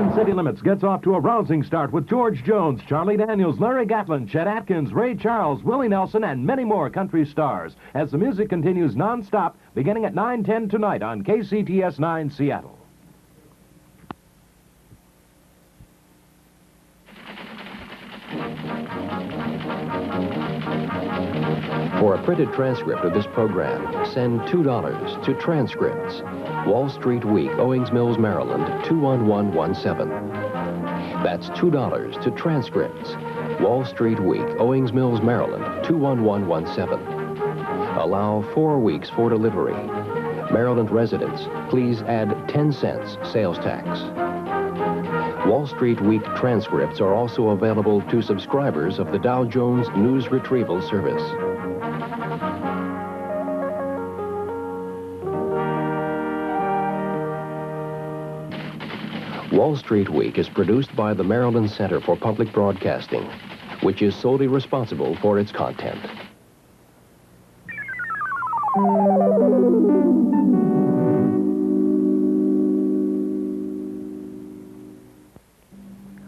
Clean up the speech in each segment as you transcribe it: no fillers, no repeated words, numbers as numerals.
Within City Limits gets off to a rousing start with George Jones, Charlie Daniels, Larry Gatlin, Chet Atkins, Ray Charles, Willie Nelson, and many more country stars as the music continues non-stop beginning at 9:10 tonight on KCTS 9 Seattle. For a printed transcript of this program, send $2 to Transcripts, Wall Street Week, Owings Mills, Maryland, 21117. That's $2 to Transcripts, Wall Street Week, Owings Mills, Maryland, 21117. Allow 4 weeks for delivery. Maryland residents, please add 10 cents sales tax. Wall Street Week transcripts are also available to subscribers of the Dow Jones News Retrieval Service. Wall Street Week is produced by the Maryland Center for Public Broadcasting, which is solely responsible for its content.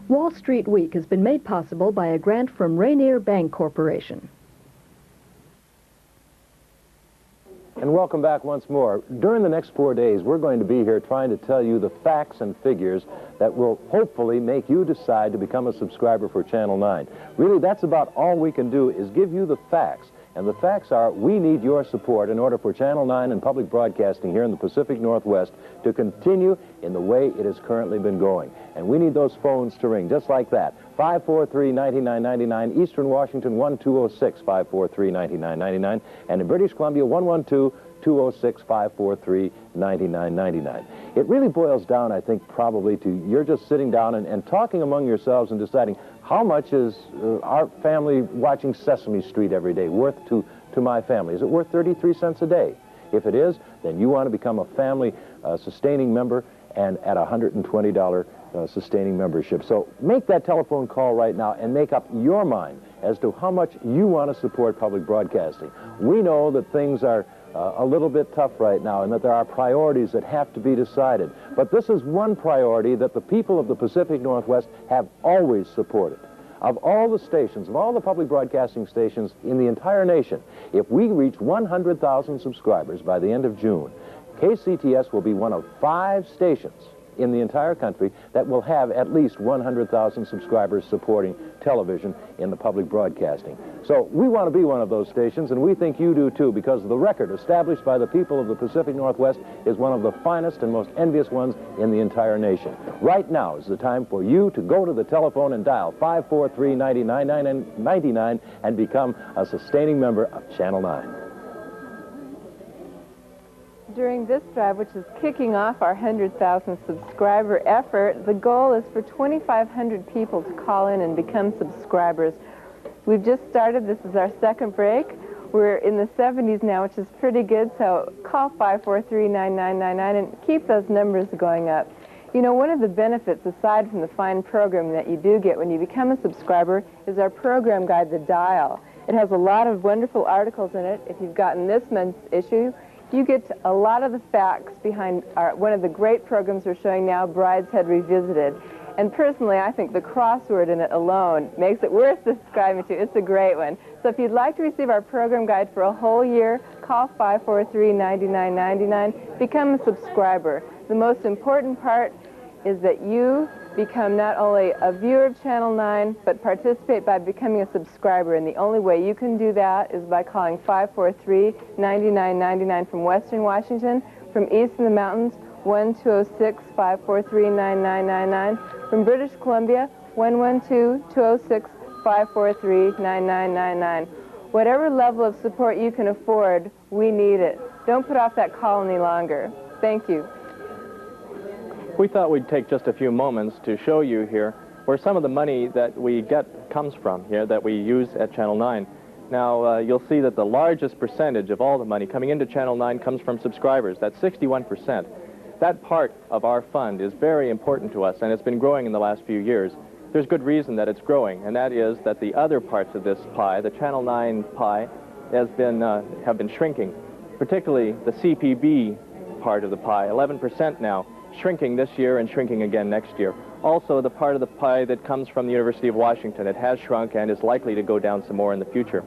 Wall Street Week has been made possible by a grant from Rainier Bank Corporation. And welcome back once more. During the next 4 days, we're going to be here trying to tell you the facts and figures that will hopefully make you decide to become a subscriber for Channel 9. Really, that's about all we can do is give you the facts. And the facts are, we need your support in order for Channel 9 and public broadcasting here in the Pacific Northwest to continue in the way it has currently been going. And we need those phones to ring, just like that. 543-9999, Eastern Washington 1206, 543-9999, and in British Columbia 112-206-543-9999. It really boils down, I think, probably to you're just sitting down and talking among yourselves and deciding, how much is our family watching Sesame Street every day worth to my family? Is it worth 33 cents a day? If it is, then you want to become a family sustaining member and at a $120 sustaining membership. So make that telephone call right now and make up your mind as to how much you want to support public broadcasting. We know that things are a little bit tough right now and that there are priorities that have to be decided. But this is one priority that the people of the Pacific Northwest have always supported. Of all the stations, of all the public broadcasting stations in the entire nation, if we reach 100,000 subscribers by the end of June, KCTS will be one of 5 stations in the entire country that will have at least 100,000 subscribers supporting television in the public broadcasting. So we want to be one of those stations, and we think you do too, because the record established by the people of the Pacific Northwest is one of the finest and most envious ones in the entire nation. Right now is the time for you to go to the telephone and dial 543-9999 and become a sustaining member of Channel 9. During this drive, which is kicking off our 100,000 subscriber effort, the goal is for 2,500 people to call in and become subscribers. We've just started. This is our second break. We're in the 70s now, which is pretty good, so call 543-9999 and keep those numbers going up. You know, one of the benefits, aside from the fine program that you do get when you become a subscriber, is our program guide, The Dial. It has a lot of wonderful articles in it. If you've gotten this month's issue, you get a lot of the facts behind one of the great programs we're showing now, Brideshead Revisited. And personally, I think the crossword in it alone makes it worth subscribing to. It's a great one. So if you'd like to receive our program guide for a whole year, call 543-9999, become a subscriber. The most important part is that you become not only a viewer of Channel 9, but participate by becoming a subscriber. And the only way you can do that is by calling 543-9999 from Western Washington, from east in the mountains, 1-206-543-9999, from British Columbia, 112-206-543-9999. Whatever level of support you can afford, we need it. Don't put off that call any longer. Thank you. We thought we'd take just a few moments to show you here where some of the money that we get comes from here that we use at Channel 9. Now, you'll see that the largest percentage of all the money coming into Channel 9 comes from subscribers. That's 61%. That part of our fund is very important to us, and it's been growing in the last few years. There's good reason that it's growing, and that is that the other parts of this pie, the Channel 9 pie, have been shrinking, particularly the CPB part of the pie, 11% now, shrinking this year and shrinking again next year. Also, the part of the pie that comes from the University of Washington, it has shrunk and is likely to go down some more in the future.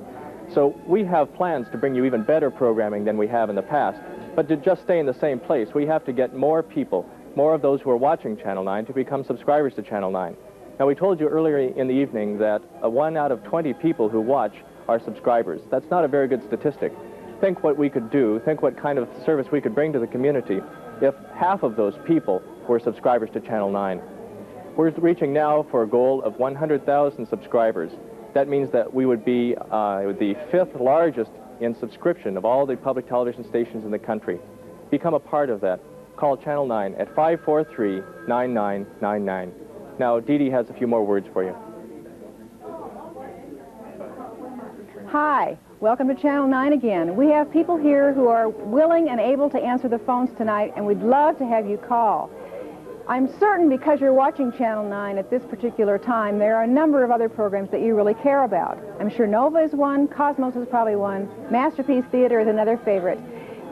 So we have plans to bring you even better programming than we have in the past. But to just stay in the same place, we have to get more people, more of those who are watching Channel 9, to become subscribers to Channel 9. Now, we told you earlier in the evening that 1 out of 20 people who watch are subscribers. That's not a very good statistic. Think what we could do, think what kind of service we could bring to the community if half of those people were subscribers to Channel 9. We're reaching now for a goal of 100,000 subscribers. That means that we would be the 5th largest in subscription of all the public television stations in the country. Become a part of that. Call Channel 9 at 543-9999. Now, Dee Dee has a few more words for you. Hi, welcome to Channel 9 again. We have people here who are willing and able to answer the phones tonight, and we'd love to have you call. I'm certain because you're watching Channel 9 at this particular time, there are a number of other programs that you really care about. I'm sure Nova is one, Cosmos is probably one, Masterpiece Theater is another favorite.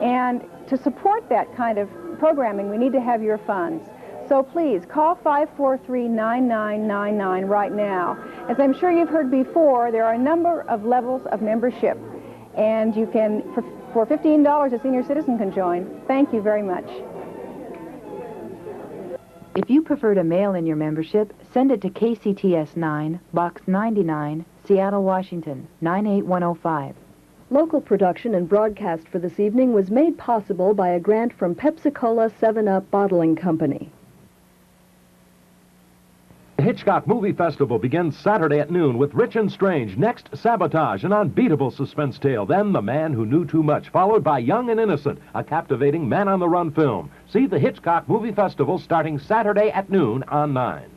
And to support that kind of programming, we need to have your funds. So please, call 543-9999 right now. As I'm sure you've heard before, there are a number of levels of membership. And you can, for $15, a senior citizen can join. Thank you very much. If you prefer to mail in your membership, send it to KCTS 9, Box 99, Seattle, Washington, 98105. Local production and broadcast for this evening was made possible by a grant from Pepsi-Cola 7-Up Bottling Company. The Hitchcock Movie Festival begins Saturday at noon with Rich and Strange. Next, Sabotage, an unbeatable suspense tale. Then The Man Who Knew Too Much, followed by Young and Innocent, a captivating man-on-the-run film. See the Hitchcock Movie Festival starting Saturday at noon on 9.